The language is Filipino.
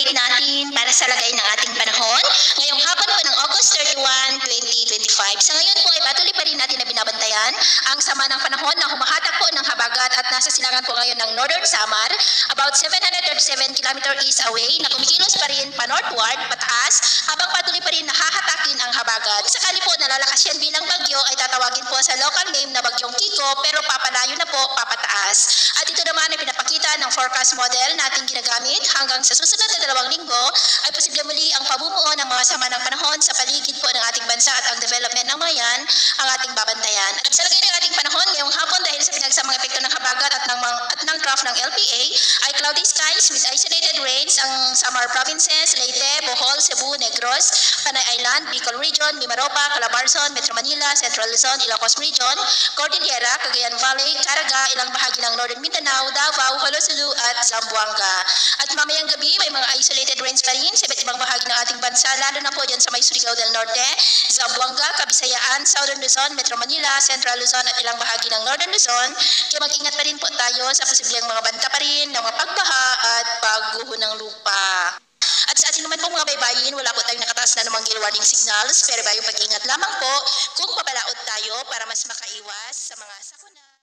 update natin para sa lagay ng ating panahon ngayong hapon po ng August 31, 2025. Sa ngayon po ay patuloy pa rin natin na binabantayan ang sama ng panahon na humahatak po ng habagat at nasa silangan po ngayon ng Northern Samar, about 737 km east away, na kumikilos pa rin pa northward, pataas, habang patuloy pa rin nahahatakin ang habagat. Kung sakali po nalalakas yan bilang bagyo, ay tatawagin po sa local name na Bagyong Kiko, pero papalayo na po, papataas. At ito naman ay pinapakita ng forecast model nating ginagamit hanggang sa susunod na 2 linggo ay posible muli ang pamumuo ng mga sama ng panahon sa paligid po ng ating bansa at ang development ng mga yan ang ating babantayan. At sa lagay ng ating panahon ngayong hapon, dahil sa pinagsamang epekto ng habagat at ng trough ng LPA, ay cloudy skies with isolated rains ang Samar provinces, Leyte, Bohol, Cebu, Negros, Panay Island, Bicol Region, Mimaropa, Calabarzon, Metro Manila, Central Luzon, Ilocos Region, Cordillera, Cagayan Valley, Caraga, ilang bahagi ng Northern Mindanao, Davao, Holosulu at Zamboanga. At mamayang gabi may mga isolated rains pa rin sa iba't ibang bahagi ng ating bansa, lalo na po dyan sa may Surigao del Norte, Zamboanga, Kabisayaan, Southern Luzon, Metro Manila, Central Luzon at ilang bahagi ng Northern Luzon. Kaya mag-ingat pa rin po tayo sa posibleng mga banta pa rin ng mga pagbaha at pagguho ng lupa. At sa ating naman pong mga baybayin, wala po tayong nakataas na namang gale warning signals, pero bayong pag-ingat lamang po kung papalaot tayo para mas makaiwas sa mga sakuna.